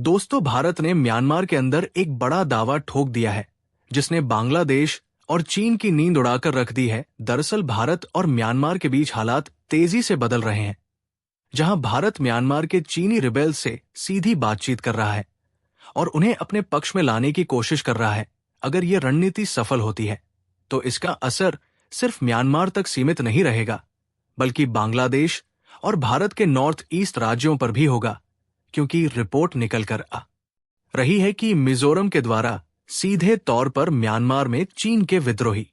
दोस्तों, भारत ने म्यांमार के अंदर एक बड़ा दावा ठोक दिया है जिसने बांग्लादेश और चीन की नींद उड़ाकर रख दी है। दरअसल भारत और म्यांमार के बीच हालात तेजी से बदल रहे हैं, जहां भारत म्यांमार के चीनी रिबेल्स से सीधी बातचीत कर रहा है और उन्हें अपने पक्ष में लाने की कोशिश कर रहा है। अगर ये रणनीति सफल होती है तो इसका असर सिर्फ म्यांमार तक सीमित नहीं रहेगा, बल्कि बांग्लादेश और भारत के नॉर्थ ईस्ट राज्यों पर भी होगा, क्योंकि रिपोर्ट निकल कर आ रही है कि मिजोरम के द्वारा सीधे तौर पर म्यांमार में चीन के विद्रोही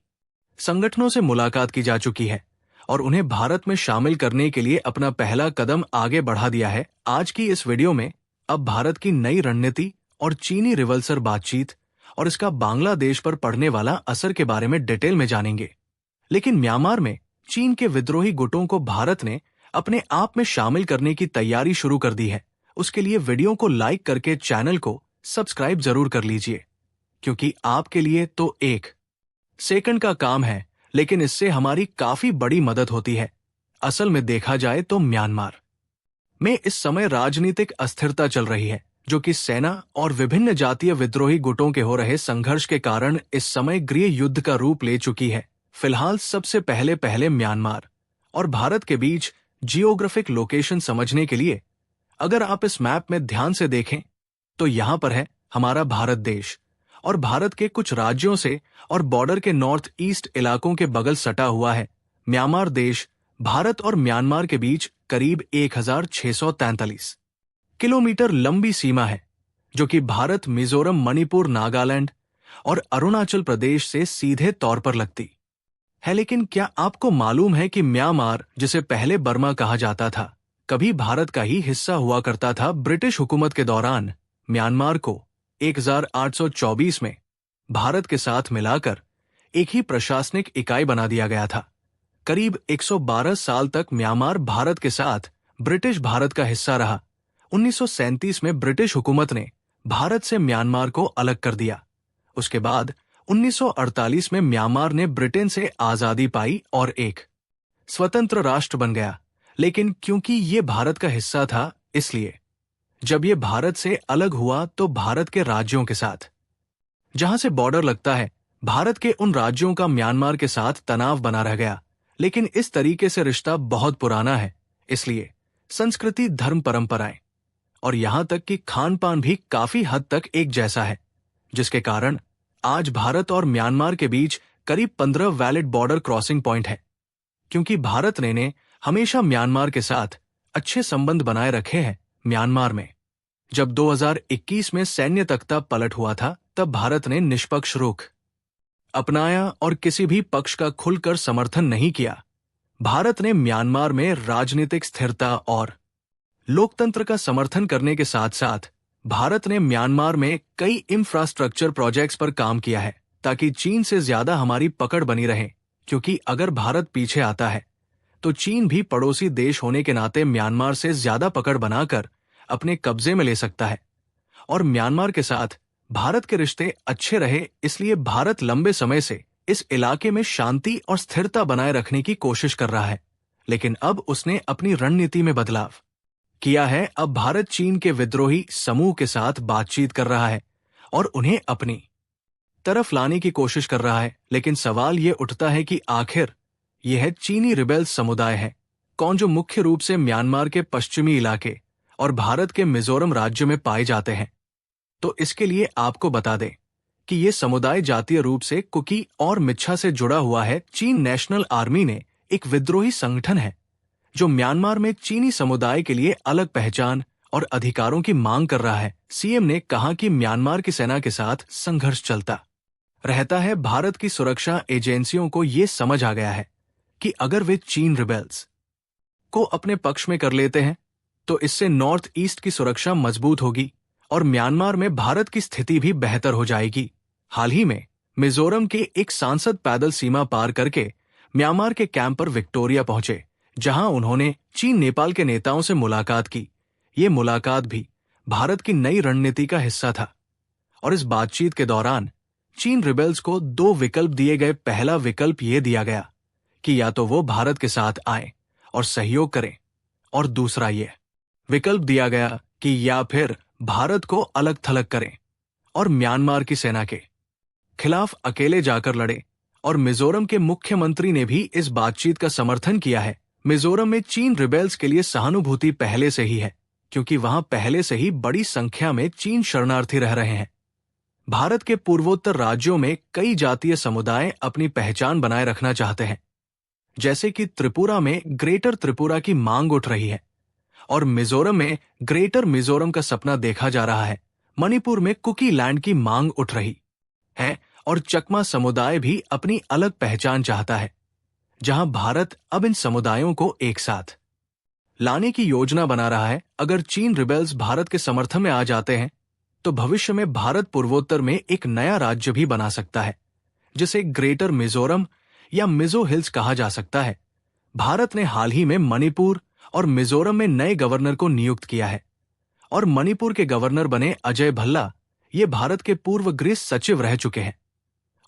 संगठनों से मुलाकात की जा चुकी है और उन्हें भारत में शामिल करने के लिए अपना पहला कदम आगे बढ़ा दिया है। आज की इस वीडियो में अब भारत की नई रणनीति और चीनी रिवल्सर बातचीत और इसका बांग्लादेश पर पड़ने वाला असर के बारे में डिटेल में जानेंगे। लेकिन म्यांमार में चीन के विद्रोही गुटों को भारत ने अपने आप में शामिल करने की तैयारी शुरू कर दी है। उसके लिए वीडियो को लाइक करके चैनल को सब्सक्राइब जरूर कर लीजिए, क्योंकि आपके लिए तो 1 सेकंड का काम है, लेकिन इससे हमारी काफी बड़ी मदद होती है। असल में देखा जाए तो म्यांमार में इस समय राजनीतिक अस्थिरता चल रही है, जो कि सेना और विभिन्न जातीय विद्रोही गुटों के हो रहे संघर्ष के कारण इस समय गृह युद्ध का रूप ले चुकी है। फिलहाल सबसे पहले म्यांमार और भारत के बीच जियोग्राफिक लोकेशन समझने के लिए अगर आप इस मैप में ध्यान से देखें तो यहां पर है हमारा भारत देश, और भारत के कुछ राज्यों से और बॉर्डर के नॉर्थ ईस्ट इलाकों के बगल सटा हुआ है म्यांमार देश। भारत और म्यांमार के बीच करीब 1643 किलोमीटर लंबी सीमा है, जो कि भारत, मिजोरम, मणिपुर, नागालैंड और अरुणाचल प्रदेश से सीधे तौर पर लगती है। लेकिन क्या आपको मालूम है कि म्यांमार, जिसे पहले बर्मा कहा जाता था, कभी भारत का ही हिस्सा हुआ करता था। ब्रिटिश हुकूमत के दौरान म्यांमार को 1824 में भारत के साथ मिलाकर एक ही प्रशासनिक इकाई बना दिया गया था। करीब 112 साल तक म्यांमार भारत के साथ ब्रिटिश भारत का हिस्सा रहा। 1937 में ब्रिटिश हुकूमत ने भारत से म्यांमार को अलग कर दिया। उसके बाद 1948 में म्यांमार ने ब्रिटेन से आजादी पाई और एक स्वतंत्र राष्ट्र बन गया। लेकिन क्योंकि ये भारत का हिस्सा था, इसलिए जब ये भारत से अलग हुआ तो भारत के राज्यों के साथ जहां से बॉर्डर लगता है, भारत के उन राज्यों का म्यांमार के साथ तनाव बना रह गया। लेकिन इस तरीके से रिश्ता बहुत पुराना है, इसलिए संस्कृति, धर्म, परंपराएं और यहां तक कि खान पान भी काफी हद तक एक जैसा है, जिसके कारण आज भारत और म्यांमार के बीच करीब 15 वैलिड बॉर्डर क्रॉसिंग पॉइंट है। क्योंकि भारत ने हमेशा म्यांमार के साथ अच्छे संबंध बनाए रखे हैं। म्यांमार में जब 2021 में सैन्य तख्ता पलट हुआ था, तब भारत ने निष्पक्ष रुख अपनाया और किसी भी पक्ष का खुलकर समर्थन नहीं किया। भारत ने म्यांमार में राजनीतिक स्थिरता और लोकतंत्र का समर्थन करने के साथ साथ भारत ने म्यांमार में कई इंफ्रास्ट्रक्चर प्रोजेक्ट्स पर काम किया है, ताकि चीन से ज्यादा हमारी पकड़ बनी रहे। क्योंकि अगर भारत पीछे आता है तो चीन भी पड़ोसी देश होने के नाते म्यांमार से ज्यादा पकड़ बनाकर अपने कब्जे में ले सकता है। और म्यांमार के साथ भारत के रिश्ते अच्छे रहे, इसलिए भारत लंबे समय से इस इलाके में शांति और स्थिरता बनाए रखने की कोशिश कर रहा है। लेकिन अब उसने अपनी रणनीति में बदलाव किया है। अब भारत चीन के विद्रोही समूह के साथ बातचीत कर रहा है और उन्हें अपनी तरफ लाने की कोशिश कर रहा है। लेकिन सवाल ये उठता है कि आखिर यह है चीनी रिबेल्स समुदाय है कौन, जो मुख्य रूप से म्यांमार के पश्चिमी इलाके और भारत के मिजोरम राज्य में पाए जाते हैं। तो इसके लिए आपको बता दें कि ये समुदाय जातीय रूप से कुकी और मिच्छा से जुड़ा हुआ है। चीन नेशनल आर्मी ने एक विद्रोही संगठन है जो म्यांमार में चीनी समुदाय के लिए अलग पहचान और अधिकारों की मांग कर रहा है। सीएम ने कहा कि म्यांमार की सेना के साथ संघर्ष चलता रहता है। भारत की सुरक्षा एजेंसियों को ये समझ आ गया है कि अगर वे चीन रिबेल्स को अपने पक्ष में कर लेते हैं तो इससे नॉर्थ ईस्ट की सुरक्षा मजबूत होगी और म्यांमार में भारत की स्थिति भी बेहतर हो जाएगी। हाल ही में मिजोरम के एक सांसद पैदल सीमा पार करके म्यांमार के कैंप पर विक्टोरिया पहुंचे, जहां उन्होंने चीन नेपाल के नेताओं से मुलाकात की। ये मुलाकात भी भारत की नई रणनीति का हिस्सा था और इस बातचीत के दौरान चीन रिबेल्स को 2 विकल्प दिए गए। पहला विकल्प ये दिया गया कि या तो वो भारत के साथ आए और सहयोग करें, और दूसरा ये विकल्प दिया गया कि या फिर भारत को अलग थलग करें और म्यांमार की सेना के खिलाफ अकेले जाकर लड़े। और मिजोरम के मुख्यमंत्री ने भी इस बातचीत का समर्थन किया है। मिजोरम में चीन रिबेल्स के लिए सहानुभूति पहले से ही है, क्योंकि वहां पहले से ही बड़ी संख्या में चीन शरणार्थी रह रहे हैं। भारत के पूर्वोत्तर राज्यों में कई जातीय समुदाय अपनी पहचान बनाए रखना चाहते हैं, जैसे कि त्रिपुरा में ग्रेटर त्रिपुरा की मांग उठ रही है और मिजोरम में ग्रेटर मिजोरम का सपना देखा जा रहा है। मणिपुर में कुकी लैंड की मांग उठ रही है और चकमा समुदाय भी अपनी अलग पहचान चाहता है, जहां भारत अब इन समुदायों को एक साथ लाने की योजना बना रहा है। अगर चीन रिबेल्स भारत के समर्थन में आ जाते हैं तो भविष्य में भारत पूर्वोत्तर में एक नया राज्य भी बना सकता है, जिसे ग्रेटर मिजोरम या मिजो हिल्स कहा जा सकता है। भारत ने हाल ही में मणिपुर और मिजोरम में नए गवर्नर को नियुक्त किया है और मणिपुर के गवर्नर बने अजय भल्ला ये भारत के पूर्व गृह सचिव रह चुके हैं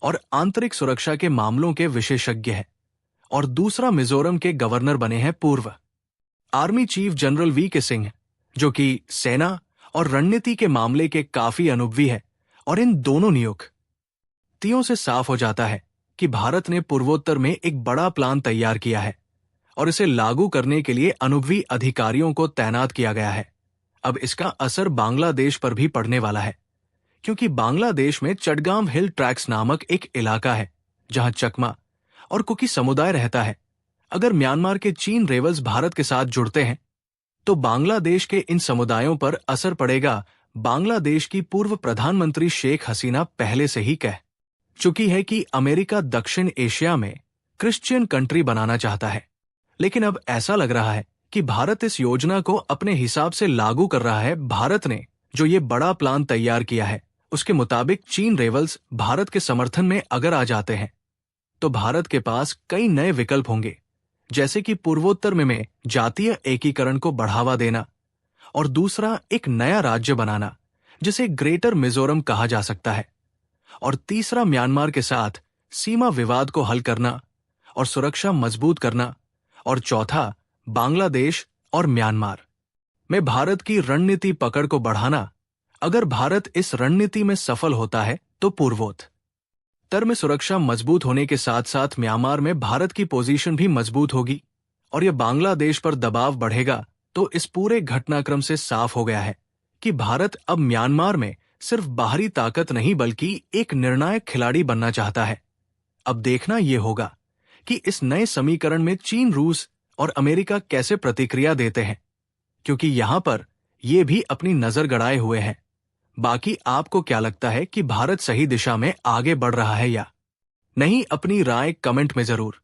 और आंतरिक सुरक्षा के मामलों के विशेषज्ञ हैं। और दूसरा मिजोरम के गवर्नर बने हैं पूर्व army chief general VK Singh, जो कि सेना और रणनीति के मामले के काफी अनुभवी है। और इन दोनों नियुक्तियों से साफ हो जाता है कि भारत ने पूर्वोत्तर में एक बड़ा प्लान तैयार किया है और इसे लागू करने के लिए अनुभवी अधिकारियों को तैनात किया गया है। अब इसका असर बांग्लादेश पर भी पड़ने वाला है, क्योंकि बांग्लादेश में चटगाम हिल ट्रैक्स नामक एक इलाका है जहां चकमा और कुकी समुदाय रहता है। अगर म्यांमार के चीन रेवल्स भारत के साथ जुड़ते हैं तो बांग्लादेश के इन समुदायों पर असर पड़ेगा। बांग्लादेश की पूर्व प्रधानमंत्री शेख हसीना पहले से ही कह चुकी है कि अमेरिका दक्षिण एशिया में क्रिश्चियन कंट्री बनाना चाहता है, लेकिन अब ऐसा लग रहा है कि भारत इस योजना को अपने हिसाब से लागू कर रहा है। भारत ने जो ये बड़ा प्लान तैयार किया है उसके मुताबिक चीन रेवल्स भारत के समर्थन में अगर आ जाते हैं तो भारत के पास कई नए विकल्प होंगे, जैसे कि पूर्वोत्तर में जातीय एकीकरण को बढ़ावा देना और दूसरा एक नया राज्य बनाना जिसे ग्रेटर मिजोरम कहा जा सकता है, और तीसरा म्यांमार के साथ सीमा विवाद को हल करना और सुरक्षा मजबूत करना, और चौथा बांग्लादेश और म्यांमार में भारत की रणनीति पकड़ को बढ़ाना। अगर भारत इस रणनीति में सफल होता है तो पूर्वोत्तर में सुरक्षा मजबूत होने के साथ साथ म्यांमार में भारत की पोजीशन भी मजबूत होगी और यह बांग्लादेश पर दबाव बढ़ेगा। तो इस पूरे घटनाक्रम से साफ हो गया है कि भारत अब म्यांमार में सिर्फ बाहरी ताकत नहीं बल्कि एक निर्णायक खिलाड़ी बनना चाहता है। अब देखना यह होगा कि इस नए समीकरण में चीन, रूस और अमेरिका कैसे प्रतिक्रिया देते हैं, क्योंकि यहां पर ये भी अपनी नजर गड़ाए हुए हैं। बाकी आपको क्या लगता है कि भारत सही दिशा में आगे बढ़ रहा है या नहीं? अपनी राय कमेंट में जरूर